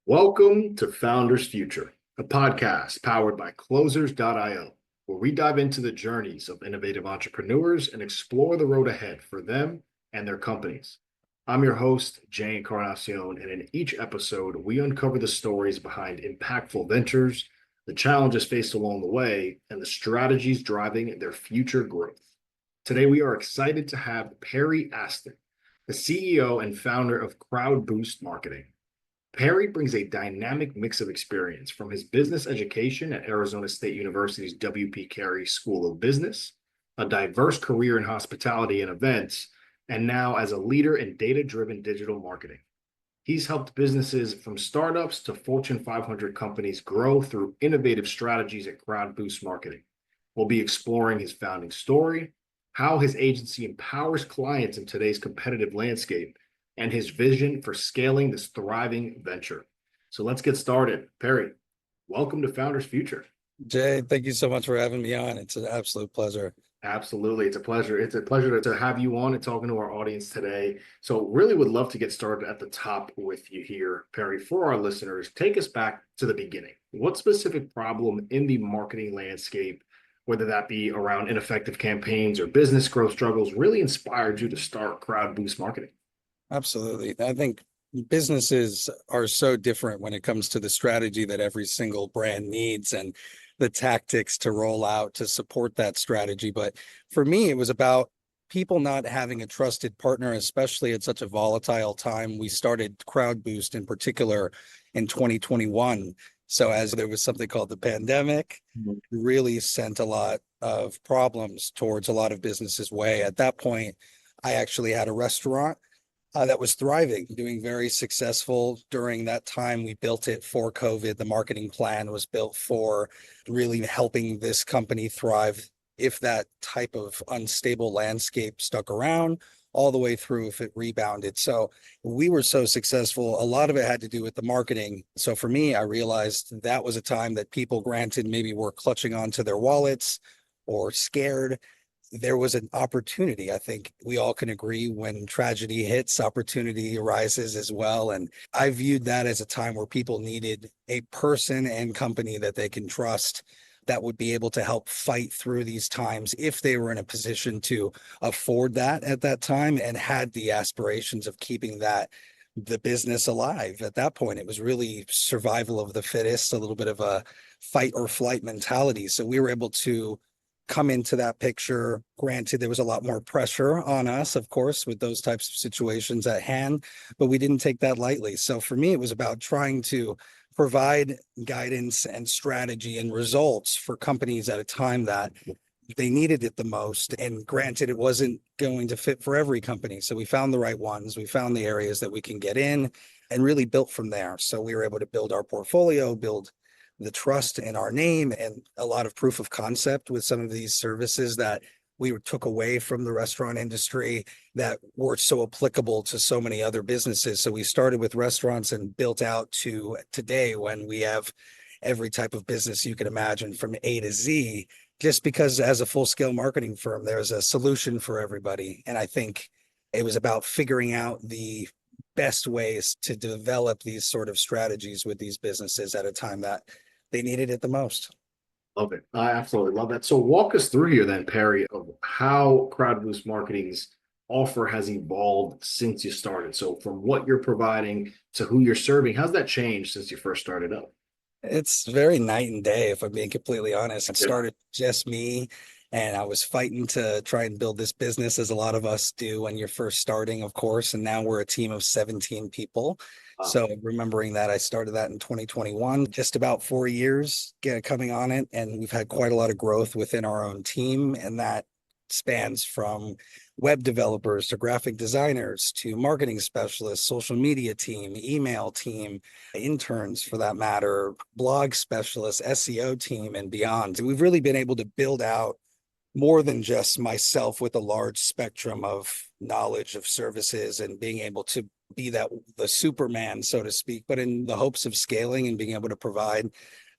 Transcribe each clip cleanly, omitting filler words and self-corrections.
Welcome to Founders Future, a podcast powered by Closers.io, where we dive into the journeys of innovative entrepreneurs and explore the road ahead for them and their companies. I'm your host, Jay Encarnacion, and in each episode, we uncover the stories behind impactful ventures, the challenges faced along the way, and the strategies driving their future growth. Today, we are excited to have Perry Aston, the CEO and founder of Crowd Boost Marketing. Perry brings a dynamic mix of experience from his business education at Arizona State University's W.P. Carey School of Business, a diverse career in hospitality and events, and now as a leader in data-driven digital marketing. He's helped businesses from startups to Fortune 500 companies grow through innovative strategies at Crowd Boost Marketing. We'll be exploring his founding story, how his agency empowers clients in today's competitive landscape, and his vision for scaling this thriving venture. So let's get started. Perry, welcome to Founders Future. Jay, thank you so much for having me on. It's an absolute pleasure. Absolutely. It's a pleasure. It's a pleasure to have you on and talking to our audience today. So really would love to get started at the top with you here, Perry. For our listeners, take us back to the beginning. What specific problem in the marketing landscape, whether that be around ineffective campaigns or business growth struggles, really inspired you to start Crowd Boost Marketing? Absolutely. I think businesses are so different when it comes to the strategy that every single brand needs and the tactics to roll out to support that strategy. But for me, it was about people not having a trusted partner, especially at such a volatile time. We started Crowd Boost in particular in 2021. So as there was something called the pandemic, really sent a lot of problems towards a lot of businesses' way. At that point, I actually had a restaurant that was thriving, doing very successful during that time. We built it for COVID. The marketing plan was built for really helping this company thrive if that type of unstable landscape stuck around all the way through if it rebounded. So we were so successful. A lot of it had to do with the marketing. So for me, I realized that was a time that people, granted, maybe were clutching onto their wallets or scared. There was an opportunity. I think we all can agree when tragedy hits, opportunity arises as well. And I viewed that as a time where people needed a person and company that they can trust that would be able to help fight through these times if they were in a position to afford that at that time and had the aspirations of keeping the business alive. At that point, it was really survival of the fittest, a little bit of a fight or flight mentality. So we were able to come into that picture. Granted, there was a lot more pressure on us, of course, with those types of situations at hand, but we didn't take that lightly. So for me, it was about trying to provide guidance and strategy and results for companies at a time that they needed it the most. And granted, it wasn't going to fit for every company. So we found the right ones. We found the areas that we can get in and really built from there. So we were able to build our portfolio, build the trust in our name, and a lot of proof of concept with some of these services that we took away from the restaurant industry that were so applicable to so many other businesses. So we started with restaurants and built out to today when we have every type of business you can imagine from A to Z, just because as a full-scale marketing firm, there's a solution for everybody. And I think it was about figuring out the best ways to develop these sort of strategies with these businesses at a time that they needed it the most. Love it. I absolutely love that. So walk us through here then, Perry, of how Crowd Boost Marketing's offer has evolved since you started. So from what you're providing to who you're serving, how's that changed since you first started up? It's very night and day, if I'm being completely honest. It started just me, and I was fighting to try and build this business, as a lot of us do when you're first starting, of course. And now we're a team of 17 people. So remembering that, I started that in 2021, just about 4 years coming on it. And we've had quite a lot of growth within our own team. And that spans from web developers to graphic designers to marketing specialists, social media team, email team, interns for that matter, blog specialists, SEO team, and beyond. We've really been able to build out more than just myself with a large spectrum of knowledge of services and being able to be the Superman, so to speak, but in the hopes of scaling and being able to provide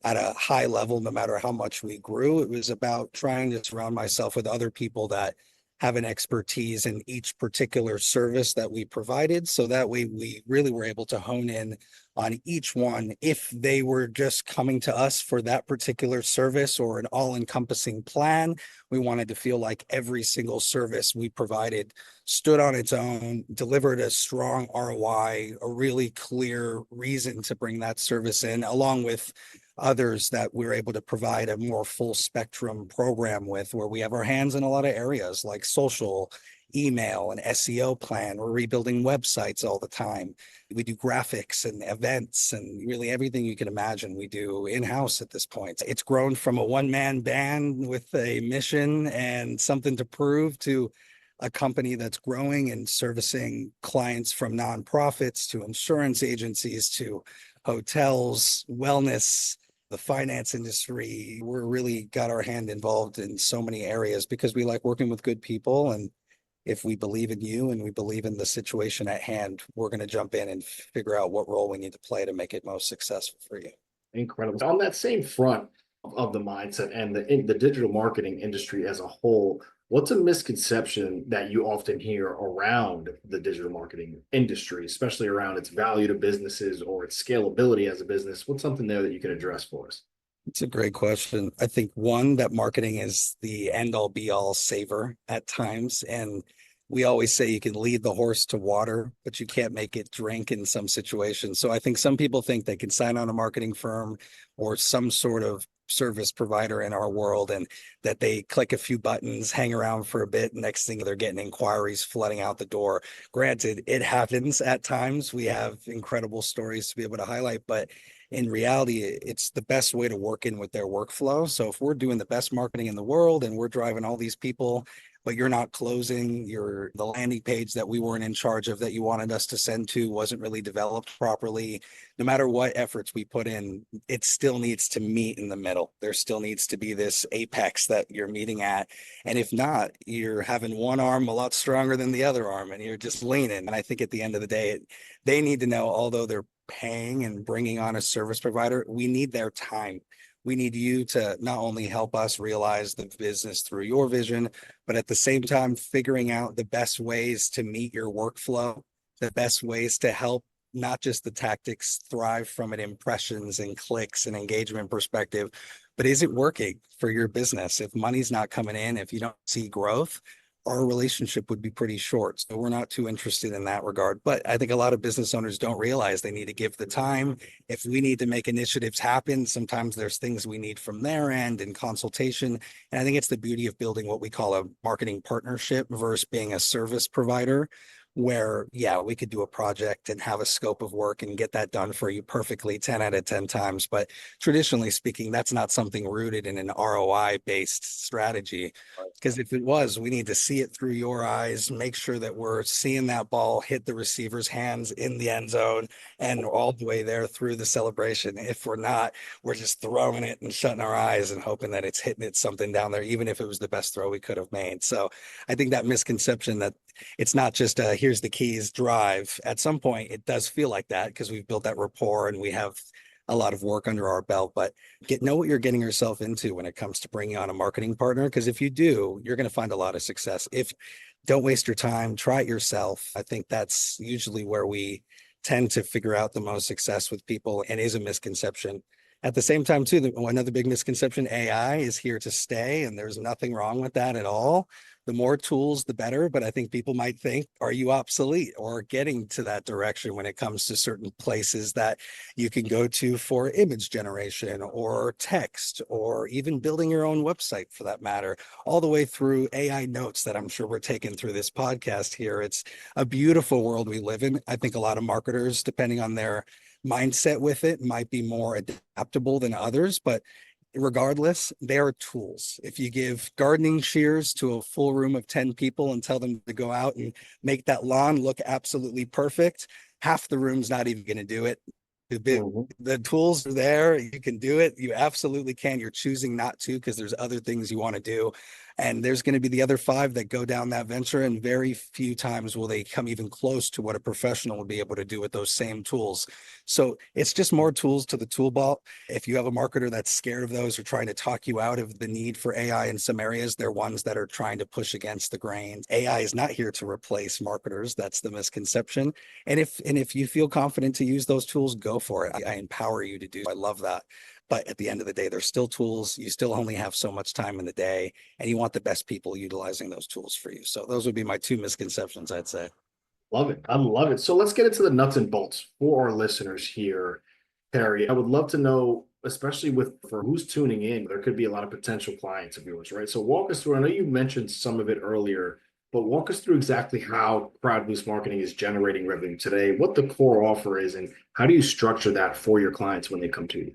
at a high level, no matter how much we grew. It was about trying to surround myself with other people that have an expertise in each particular service that we provided. So that way we really were able to hone in on each one. If they were just coming to us for that particular service or an all-encompassing plan, we wanted to feel like every single service we provided stood on its own, delivered a strong ROI, a really clear reason to bring that service in, along with others that we're able to provide a more full spectrum program with, where we have our hands in a lot of areas like social, email, and SEO plan. We're rebuilding websites all the time. We do graphics and events and really everything you can imagine we do in-house at this point. It's grown from a one-man band with a mission and something to prove to a company that's growing and servicing clients from nonprofits to insurance agencies to hotels, wellness, the finance industry. We're really got our hand involved in so many areas because we like working with good people. And if we believe in you and we believe in the situation at hand, we're going to jump in and figure out what role we need to play to make it most successful for you. Incredible. On that same front of the mindset and the digital marketing industry as a whole, what's a misconception that you often hear around the digital marketing industry, especially around its value to businesses or its scalability as a business? What's something there that you can address for us? It's a great question. I think one, that marketing is the end all be all saver at times. And we always say you can lead the horse to water, but you can't make it drink in some situations. So I think some people think they can sign on a marketing firm or some sort of service provider in our world, and that they click a few buttons, hang around for a bit. Next thing they're getting inquiries flooding out the door. Granted, it happens at times. We have incredible stories to be able to highlight, but in reality, it's the best way to work in with their workflow. So if we're doing the best marketing in the world and we're driving all these people, but you're not closing, the landing page that we weren't in charge of that you wanted us to send to wasn't really developed properly, no matter what efforts we put in, it still needs to meet in the middle. There still needs to be this apex that you're meeting at. And if not, you're having one arm a lot stronger than the other arm and you're just leaning. And I think at the end of the day, they need to know, although they're paying and bringing on a service provider, we need their time. We need you to not only help us realize the business through your vision, but at the same time, figuring out the best ways to meet your workflow, the best ways to help not just the tactics thrive from an impressions and clicks and engagement perspective, but is it working for your business? If money's not coming in, if you don't see growth, our relationship would be pretty short. So we're not too interested in that regard. But I think a lot of business owners don't realize they need to give the time. If we need to make initiatives happen, sometimes there's things we need from their end and consultation. And I think it's the beauty of building what we call a marketing partnership versus being a service provider, where, yeah, we could do a project and have a scope of work and get that done for you perfectly 10 out of 10 times. But traditionally speaking, that's not something rooted in an ROI based strategy. Because if it was, we need to see it through your eyes, make sure that we're seeing that ball hit the receiver's hands in the end zone and all the way there through the celebration. If we're not, we're just throwing it and shutting our eyes and hoping that it's hitting it something down there, even if it was the best throw we could have made. So I think that misconception that it's not just here's the keys, drive. At some point, it does feel like that because we've built that rapport and we have a lot of work under our belt. But know what you're getting yourself into when it comes to bringing on a marketing partner. Because if you do, you're going to find a lot of success. If don't waste your time, try it yourself. I think that's usually where we tend to figure out the most success with people, and is a misconception. At the same time, too, another big misconception, AI is here to stay, and there's nothing wrong with that at all. The more tools, the better. But I think people might think, are you obsolete or getting to that direction when it comes to certain places that you can go to for image generation or text or even building your own website for that matter, all the way through AI notes that I'm sure we're taking through this podcast here. It's a beautiful world we live in. I think a lot of marketers, depending on their mindset with it, might be more adaptable than others, but regardless, they are tools. If you give gardening shears to a full room of 10 people and tell them to go out and make that lawn look absolutely perfect, half the room's not even going to do it. The tools are there. You can do it. You absolutely can. You're choosing not to because there's other things you want to do. And there's going to be the other five that go down that venture, and very few times will they come even close to what a professional would be able to do with those same tools. So it's just more tools to the tool belt. If you have a marketer that's scared of those or trying to talk you out of the need for AI in some areas, they're ones that are trying to push against the grain. AI is not here to replace marketers. That's the misconception. And if you feel confident to use those tools, go for it. I empower you to do. I love that. But at the end of the day, they're still tools. You still only have so much time in the day, and you want the best people utilizing those tools for you. So those would be my two misconceptions, I'd say. Love it. I love it. So let's get into the nuts and bolts for our listeners here, Perry. I would love to know, especially with for who's tuning in, there could be a lot of potential clients of yours, right? So walk us through. I know you mentioned some of it earlier, but walk us through exactly how Crowd Boost Marketing is generating revenue today, what the core offer is, and how do you structure that for your clients when they come to you?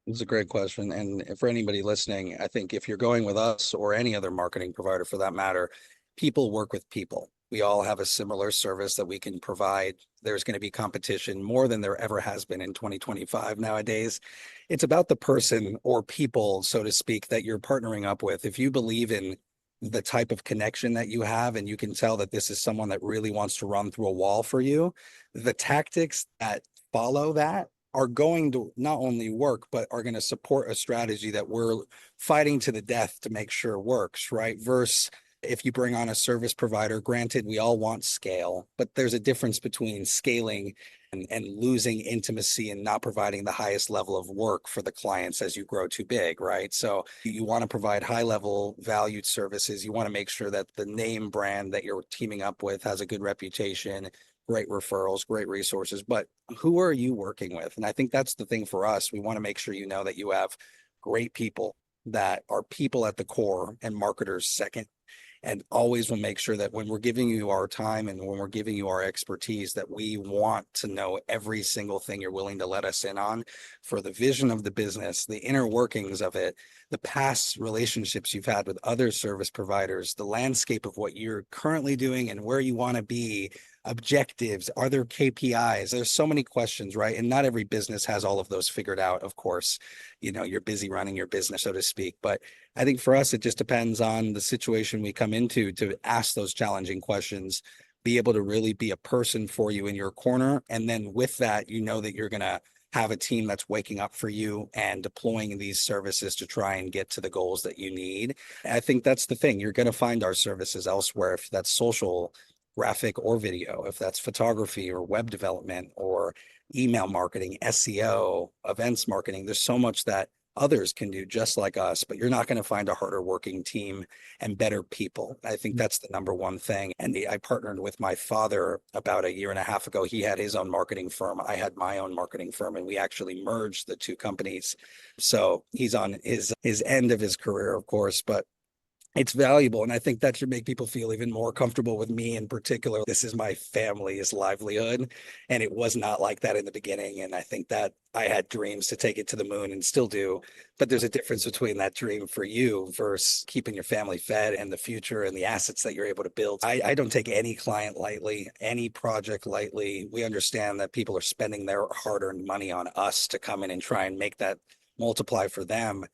It's a great question. And for anybody listening, I think if you're going with us or any other marketing provider for that matter, people work with people. We all have a similar service that we can provide. There's going to be competition more than there ever has been in 2025 nowadays. It's about the person or people, so to speak, that you're partnering up with. If you believe in the type of connection that you have and you can tell that this is someone that really wants to run through a wall for you, the tactics that follow that are going to not only work, but are going to support a strategy that we're fighting to the death to make sure works, right? Versus if you bring on a service provider, granted, we all want scale, but there's a difference between scaling and losing intimacy and not providing the highest level of work for the clients as you grow too big, right? So you want to provide high level valued services. You want to make sure that the name brand that you're teaming up with has a good reputation, great referrals, great resources, but who are you working with? And I think that's the thing for us. We want to make sure you know that you have great people that are people at the core and marketers second. And always will make sure that when we're giving you our time and when we're giving you our expertise, that we want to know every single thing you're willing to let us in on for the vision of the business, the inner workings of it, the past relationships you've had with other service providers, the landscape of what you're currently doing and where you want to be, objectives, are there KPIs? There's so many questions, right? And not every business has all of those figured out, of course. You know, you're busy running your business, so to speak. But I think for us, it just depends on the situation we come into to ask those challenging questions, be able to really be a person for you in your corner. And then with that, you know that you're going to have a team that's waking up for you and deploying these services to try and get to the goals that you need. And I think that's the thing. You're going to find our services elsewhere, if that's social, graphic, or video, if that's photography or web development or email marketing, SEO, events marketing. There's so much that others can do just like us, but you're not going to find a harder working team and better people. I think that's the number one thing. And I partnered with my father about a year and a half ago. He had his own marketing firm. I had my own marketing firm, and we actually merged the two companies. So he's on his end of his career, of course, but it's valuable. And I think that should make people feel even more comfortable with me in particular. This is my family's livelihood. And it was not like that in the beginning. And I think that I had dreams to take it to the moon and still do. But there's a difference between that dream for you versus keeping your family fed and the future and the assets that you're able to build. I don't take any client lightly, any project lightly. We understand that people are spending their hard earned money on us to come in and try and make that multiply for them.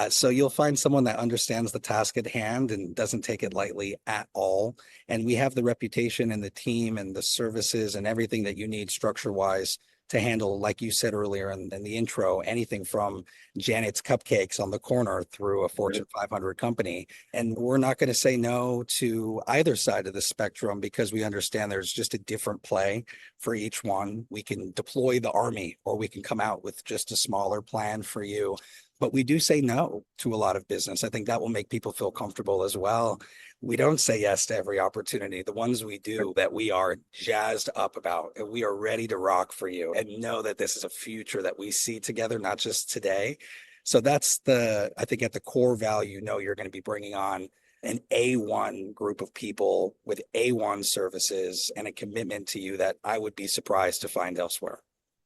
So you'll find someone that understands the task at hand and doesn't take it lightly at all. And we have the reputation and the team and the services and everything that you need structure wise to handle, like you said earlier in the intro, anything from Janet's Cupcakes on the corner through a Fortune 500 company. And we're not going to say no to either side of the spectrum because we understand there's just a different play for each one. We can deploy the army, or we can come out with just a smaller plan for you. But we do say no to a lot of business. I think that will make people feel comfortable as well. We don't say yes to every opportunity. The ones we do that we are jazzed up about, and we are ready to rock for you and know that this is a future that we see together, not just today. So that's I think at the core value, you're going to be bringing on an A1 group of people with A1 services and a commitment to you that I would be surprised to find elsewhere.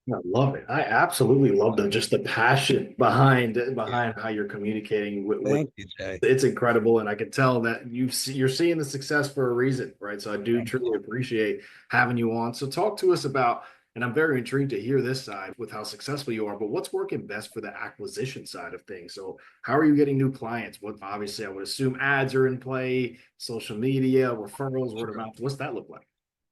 I love it. I absolutely love the passion behind how you're communicating with Thank you, Jay. it's incredible, and I can tell that you're seeing the success for a reason, right? So I do Thank truly appreciate having you on. So talk to us about, And I'm very intrigued to hear this side with how successful you are, but what's working best for the acquisition side of things? So how are you getting new clients? What obviously I would assume ads are in play, social media, referrals, word of Sure. mouth. What's that look like?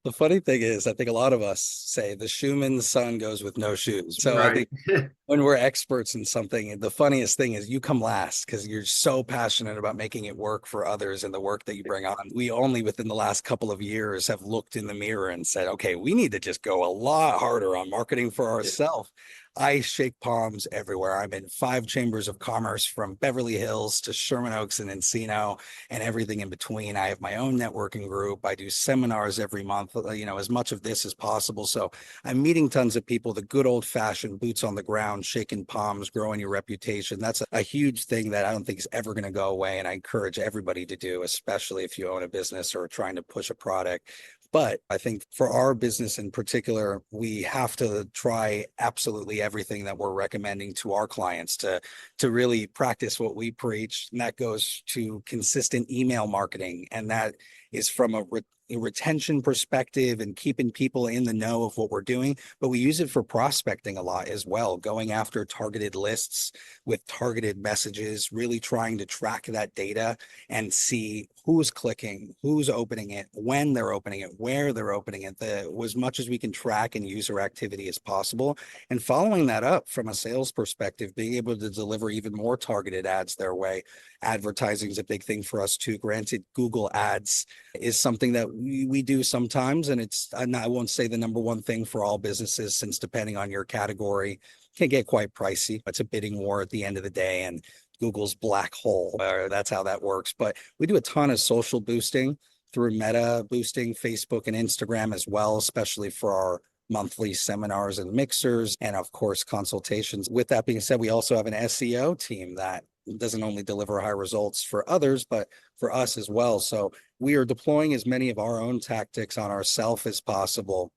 The funny thing is, I think a lot of us say the shoeman's son goes with no shoes. So I Right. think when we're experts in something, the funniest thing is you come last because you're so passionate about making it work for others and the work that you bring on. We only within the last couple of years have looked in the mirror and said, okay, we need to just go a lot harder on marketing for Yeah. ourselves. I shake palms everywhere. I'm in 5 chambers of commerce from Beverly Hills to Sherman Oaks and Encino and everything in between. I have my own networking group. I do seminars every month, as much of this as possible. So I'm meeting tons of people, the good old fashioned boots on the ground, shaking palms, growing your reputation. That's a huge thing that I don't think is ever going to go away. And I encourage everybody to do, especially if you own a business or trying to push a product. But I think for our business in particular, we have to try absolutely everything that we're recommending to our clients to really practice what we preach. And that goes to consistent email marketing. And that is from a retention perspective and keeping people in the know of what we're doing. But we use it for prospecting a lot as well, going after targeted lists with targeted messages, really trying to track that data and see who's clicking, who's opening it, when they're opening it, where they're opening it, as much as we can track and user activity as possible. And following that up from a sales perspective, being able to deliver even more targeted ads their way. Advertising is a big thing for us too. Granted, Google ads is something that we do sometimes, and I won't say the number one thing for all businesses, since depending on your category, can get quite pricey. It's a bidding war at the end of the day, and Google's black hole. That's how that works. But we do a ton of social boosting through Meta boosting, Facebook and Instagram as well, especially for our monthly seminars and mixers, and of course, consultations. With that being said, we also have an SEO team that doesn't only deliver high results for others, but for us as well. So we are deploying as many of our own tactics on ourselves as possible,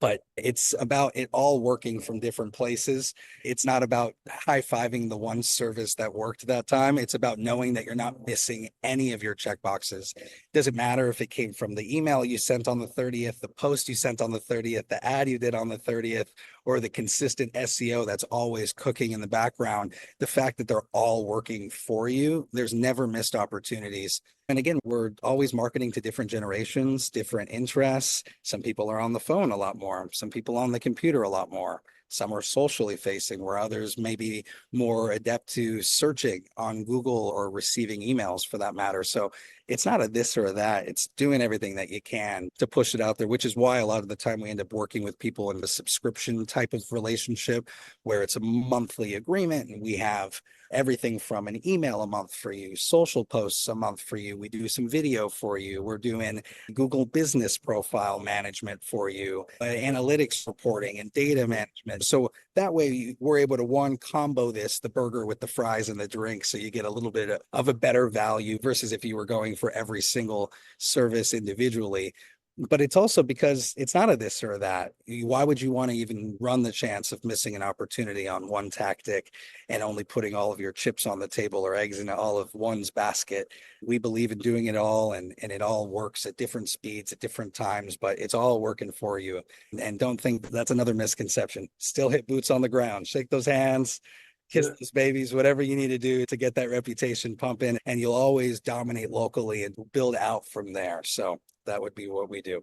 but it's about it all working from different places. It's not about high-fiving the one service that worked that time. It's about knowing that you're not missing any of your checkboxes. Doesn't matter if it came from the email you sent on the 30th, the post you sent on the 30th, the ad you did on the 30th, or the consistent SEO that's always cooking in the background. The fact that they're all working for you, there's never missed opportunities. And again, we're always marketing to different generations, different interests. Some people are on the phone a lot more, some people on the computer a lot more. Some are socially facing, where others may be more adept to searching on Google or receiving emails for that matter. So it's not a this or a that. It's doing everything that you can to push it out there, which is why a lot of the time we end up working with people in the subscription type of relationship where it's a monthly agreement and we have everything from an email a month for you, social posts a month for you. We do some video for you. We're doing Google business profile management for you, analytics reporting and data management. So that way we're able to combo the burger with the fries and the drink. So you get a little bit of a better value versus if you were going for every single service individually. But it's also because it's not a this or that. Why would you want to even run the chance of missing an opportunity on one tactic and only putting all of your chips on the table or eggs in all of one's basket? We believe in doing it all, and it all works at different speeds at different times, but it's all working for you. And don't think that's another misconception. Still hit boots on the ground, shake those hands, kiss Yeah. those babies, whatever you need to do to get that reputation pumping, and you'll always dominate locally and build out from there. So that would be what we do.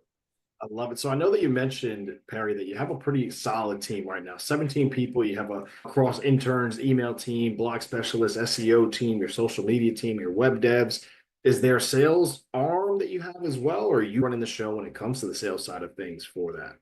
I love it. So I know that you mentioned, Perry, that you have a pretty solid team right now. 17 people. You have a cross interns, email team, blog specialist, SEO team, your social media team, your web devs. Is there a sales arm that you have as well, or are you running the show when it comes to the sales side of things for that?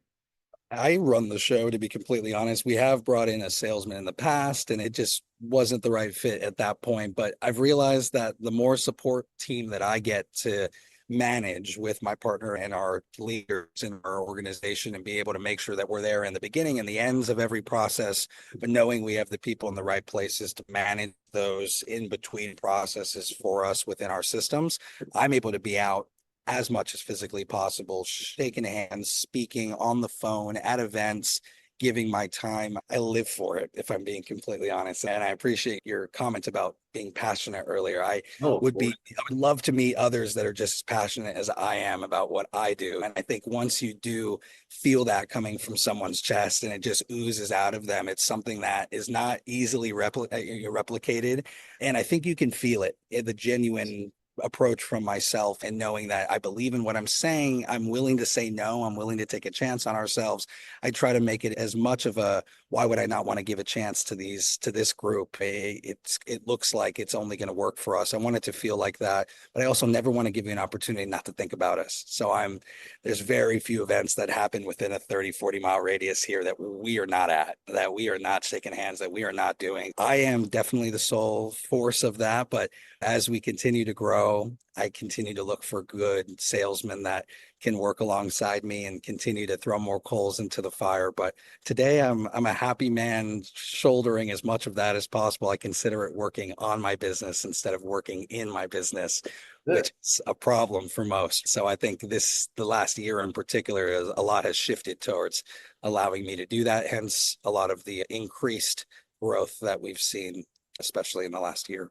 I run the show, to be completely honest. We have brought in a salesman in the past, and it just wasn't the right fit at that point. But I've realized that the more support team that I get to manage with my partner and our leaders in our organization and be able to make sure that we're there in the beginning and the ends of every process, but knowing we have the people in the right places to manage those in between processes for us within our systems, I'm able to be out as much as physically possible, shaking hands, speaking on the phone at events, giving my time. I live for it, if I'm being completely honest. And I appreciate your comment about being passionate earlier. Oh, of course. I would love to meet others that are just as passionate as I am about what I do. And I think once you do feel that coming from someone's chest and it just oozes out of them, it's something that is not easily replicated. And I think you can feel it, the genuine approach from myself, and knowing that I believe in what I'm saying. I'm willing to say no. I'm willing to take a chance on ourselves. I try to make it as much of a, why would I not want to give a chance to this group? It looks like it's only going to work for us. I want it to feel like that, but I also never want to give you an opportunity not to think about us. So there's very few events that happen within a 30-40 mile radius here that we are not at, that we are not shaking hands, that we are not doing. I am definitely the sole force of that, but as we continue to grow, I continue to look for good salesmen that can work alongside me and continue to throw more coals into the fire. But today I'm a happy man shouldering as much of that as possible. I consider it working on my business instead of working in my business, Yeah. which is a problem for most. So I think the last year in particular, a lot has shifted towards allowing me to do that. Hence a lot of the increased growth that we've seen, especially in the last year.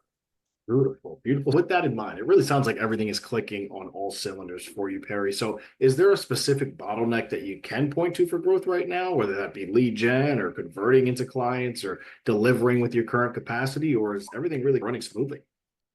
Beautiful, beautiful. With that in mind, it really sounds like everything is clicking on all cylinders for you, Perry. So, is there a specific bottleneck that you can point to for growth right now, whether that be lead gen or converting into clients or delivering with your current capacity, or is everything really running smoothly?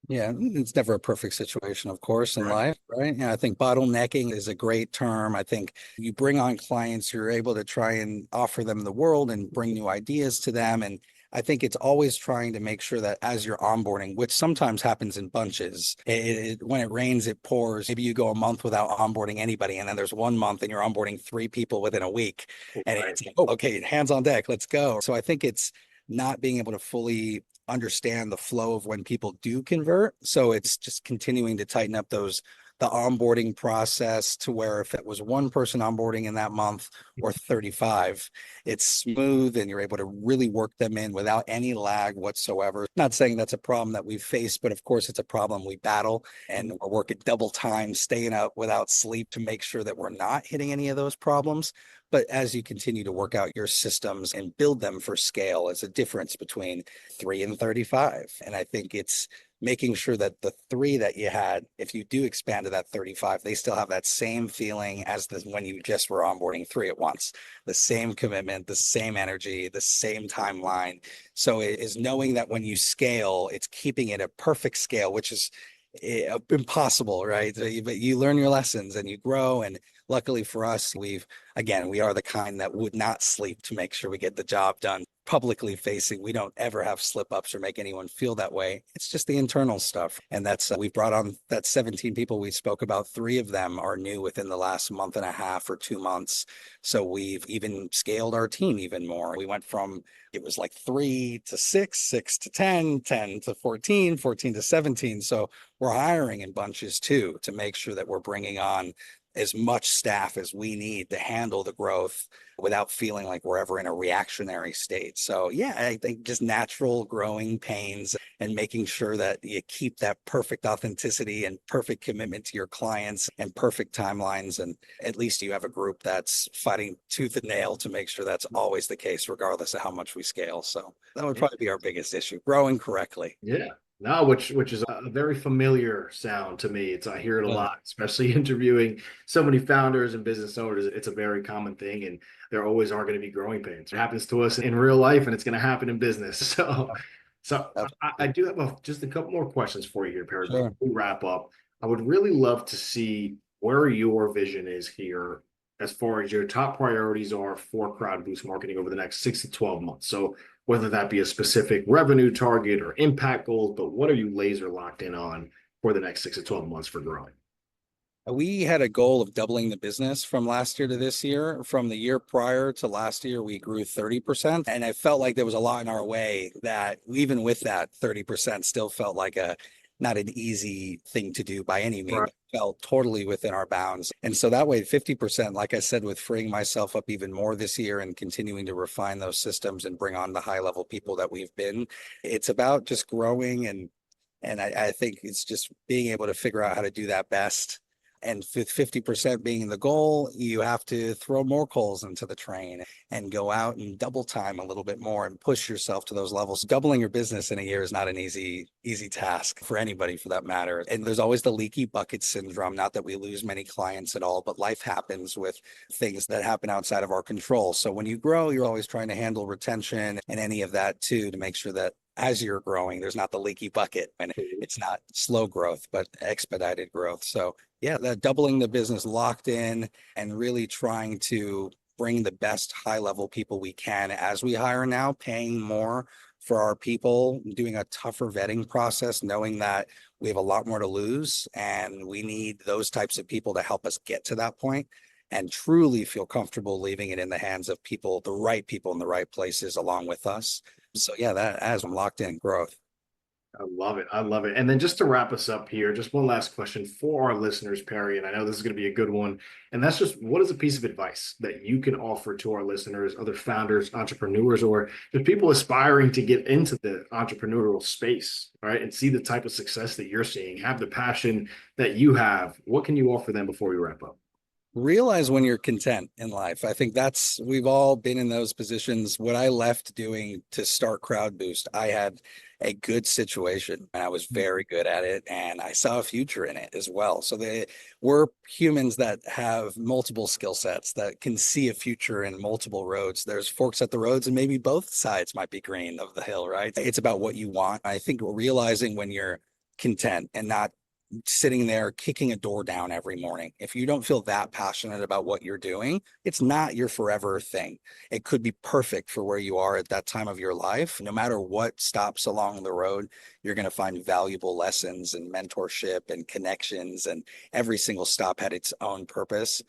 Yeah, it's never a perfect situation, of course, in Right. life, right? Yeah, I think bottlenecking is a great term. I think you bring on clients, you're able to try and offer them the world and bring new ideas to them. And I think it's always trying to make sure that as you're onboarding, which sometimes happens in bunches, when it rains, it pours. Maybe you go a month without onboarding anybody, and then there's 1 month and you're onboarding 3 people within a week. And Right. it's like, oh, okay, hands on deck, let's go. So I think it's not being able to fully understand the flow of when people do convert. So it's just continuing to tighten up the onboarding process to where if it was one person onboarding in that month or 35, it's smooth and you're able to really work them in without any lag whatsoever. Not saying that's a problem that we've faced, but of course it's a problem we battle, and we're working double time, staying up without sleep to make sure that we're not hitting any of those problems. But as you continue to work out your systems and build them for scale, it's a difference between 3 and 35. And I think it's making sure that the 3 that you had, if you do expand to that 35, they still have that same feeling as when you just were onboarding 3 at once, the same commitment, the same energy, the same timeline. So it is knowing that when you scale, it's keeping it a perfect scale, which is impossible, right? But you learn your lessons and you grow. And luckily for us, we are the kind that would not sleep to make sure we get the job done. Publicly facing, we don't ever have slip ups or make anyone feel that way. It's just the internal stuff. And we've brought on that 17 people we spoke about. 3 of them are new within the last month and a half or 2 months. So we've even scaled our team even more. We went from, it was like 3 to 6, 6 to 10, 10 to 14, 14 to 17. So we're hiring in bunches too, to make sure that we're bringing on as much staff as we need to handle the growth without feeling like we're ever in a reactionary state. So yeah, I think just natural growing pains and making sure that you keep that perfect authenticity and perfect commitment to your clients and perfect timelines. And at least you have a group that's fighting tooth and nail to make sure that's always the case, regardless of how much we scale. So that would probably be our biggest issue, growing correctly. Yeah. No, which is a very familiar sound to me. I hear it a Yeah. lot, especially interviewing so many founders and business owners. It's a very common thing, and there always are going to be growing pains. It happens to us in real life, and it's going to happen in business. So I Absolutely. do have just a couple more questions for you here, Perry. Before Sure. we wrap up, I would really love to see where your vision is here as far as your top priorities are for Crowd Boost marketing over the next 6 to 12 months. So whether that be a specific revenue target or impact goals, but what are you laser locked in on for the next 6 to 12 months for growing? We had a goal of doubling the business from last year to this year. From the year prior to last year, we grew 30%. And I felt like there was a lot in our way that even with that 30% still felt like not an easy thing to do by any means. Right. It felt totally within our bounds. And so that way, 50%, like I said, with freeing myself up even more this year and continuing to refine those systems and bring on the high level people that we've been, it's about just growing. And I think it's just being able to figure out how to do that best And 50% being the goal, you have to throw more coals into the train and go out and double time a little bit more and push yourself to those levels. Doubling your business in a year is not an easy task for anybody for that matter. And there's always the leaky bucket syndrome. Not that we lose many clients at all, but life happens with things that happen outside of our control. So when you grow, you're always trying to handle retention and any of that too, to make sure that as you're growing, there's not the leaky bucket and it's not slow growth, but expedited growth. So yeah, that doubling the business locked in and really trying to bring the best high level people we can as we hire now, paying more for our people, doing a tougher vetting process, knowing that we have a lot more to lose and we need those types of people to help us get to that point and truly feel comfortable leaving it in the hands of people, the right people in the right places along with us. So yeah, that as I'm locked in growth. I love it. I love it. And then just to wrap us up here, just one last question for our listeners, Perry, and I know this is going to be a good one. And that's just what is a piece of advice that you can offer to our listeners, other founders, entrepreneurs, or just people aspiring to get into the entrepreneurial space, right? And see the type of success that you're seeing, have the passion that you have. What can you offer them before we wrap up? Realize when you're content in life. I think we've all been in those positions. What I left doing to start Crowd Boost, I had a good situation and I was very good at it and I saw a future in it as well. So we're humans that have multiple skill sets that can see a future in multiple roads. There's forks at the roads and maybe both sides might be green of the hill, right? It's about what you want. I think realizing when you're content and not sitting there kicking a door down every morning. If you don't feel that passionate about what you're doing, it's not your forever thing. It could be perfect for where you are at that time of your life. No matter what stops along the road, you're going to find valuable lessons and mentorship and connections, and every single stop had its own purpose.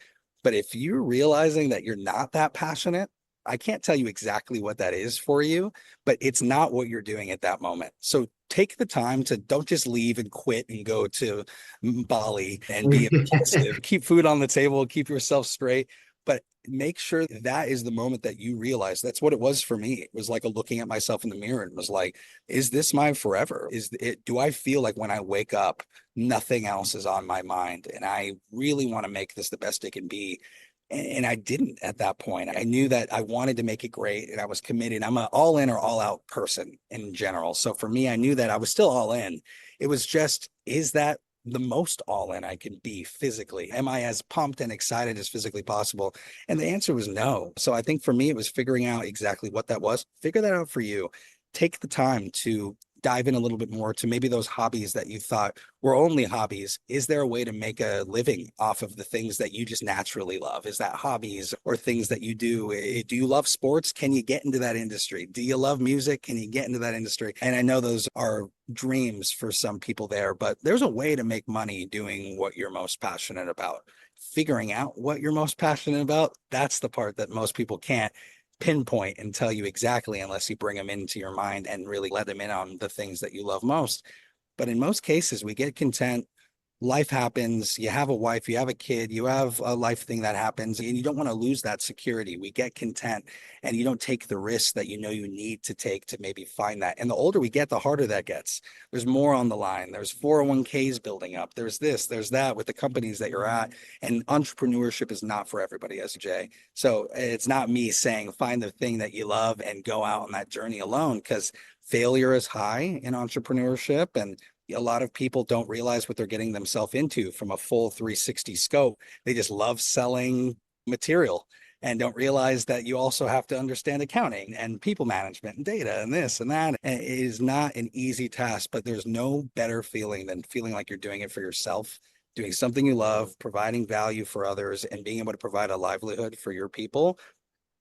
But if you're realizing that you're not that passionate, I can't tell you exactly what that is for you, but it's not what you're doing at that moment. So take the time to don't just leave and quit and go to Bali and be impulsive. Keep food on the table, keep yourself straight, but make sure that is the moment that you realize. That's what it was for me. It was like a looking at myself in the mirror and was like, is this my forever? Do I feel like when I wake up, nothing else is on my mind and I really want to make this the best it can be? And I didn't at that point. I knew that I wanted to make it great and I was committed. I'm an all in or all out person in general. So for me, I knew that I was still all in. It was just, is that the most all in I can be physically? Am I as pumped and excited as physically possible? And the answer was no. So I think for me, it was figuring out exactly what that was. Figure that out for you. Take the time to dive in a little bit more to maybe those hobbies that you thought were only hobbies. Is there a way to make a living off of the things that you just naturally love? Is that hobbies or things that you do? Do you love sports? Can you get into that industry? Do you love music? Can you get into that industry? And I know those are dreams for some people there, but there's a way to make money doing what you're most passionate about. Figuring out what you're most passionate about, that's the part that most people can't pinpoint and tell you exactly unless you bring them into your mind and really let them in on the things that you love most. But in most cases, we get content. Life happens. You have a wife, you have a kid, you have a life thing that happens, and you don't want to lose that security. We get content and you don't take the risks that you know you need to take to maybe find that. And the older we get, the harder that gets. There's more on the line. There's 401ks building up. There's this, there's that with the companies that you're at. And entrepreneurship is not for everybody, SJ. So it's not me saying find the thing that you love and go out on that journey alone, because failure is high in entrepreneurship and a lot of people don't realize what they're getting themselves into from a full 360 scope. They just love selling material and don't realize that you also have to understand accounting and people management and data and this and that. And it is not an easy task, but there's no better feeling than feeling like you're doing it for yourself, doing something you love, providing value for others, and being able to provide a livelihood for your people.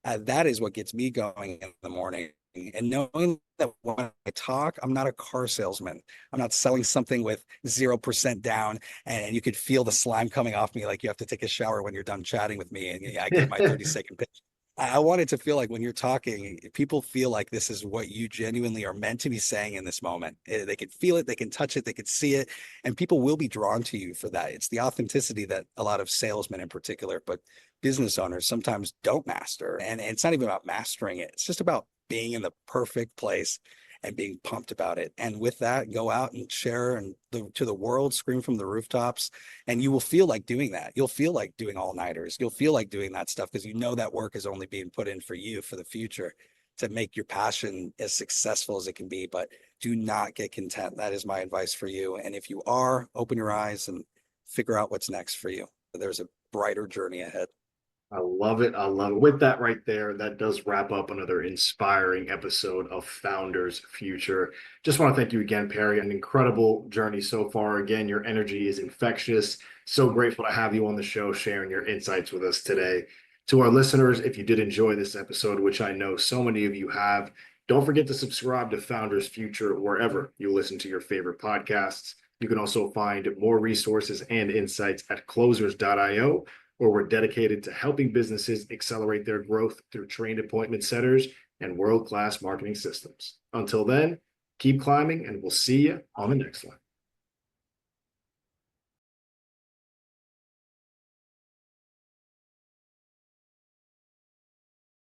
That is what gets me going in the morning. And knowing that when I talk, I'm not a car salesman. I'm not selling something with 0% down and you could feel the slime coming off me like you have to take a shower when you're done chatting with me. And I give my 30-second pitch. I want it to feel like when you're talking, people feel like this is what you genuinely are meant to be saying in this moment. They can feel it, they can touch it, they can see it, and people will be drawn to you for that. It's the authenticity that a lot of salesmen in particular, but business owners sometimes don't master. And it's not even about mastering it. It's just about being in the perfect place and being pumped about it. And with that, go out and share and to the world, scream from the rooftops, and you will feel like doing that. You'll feel like doing all-nighters. You'll feel like doing that stuff because you know that work is only being put in for you for the future to make your passion as successful as it can be. But do not get content. That is my advice for you. And if you are, open your eyes and figure out what's next for you. There's a brighter journey ahead. I love it. I love it. With that right there, that does wrap up another inspiring episode of Founders Future. Just want to thank you again, Perry. An incredible journey so far. Again, your energy is infectious. So grateful to have you on the show sharing your insights with us today. To our listeners, if you did enjoy this episode, which I know so many of you have, don't forget to subscribe to Founders Future wherever you listen to your favorite podcasts. You can also find more resources and insights at closers.io, where we're dedicated to helping businesses accelerate their growth through trained appointment setters and world-class marketing systems. Until then, keep climbing, and we'll see you on the next one.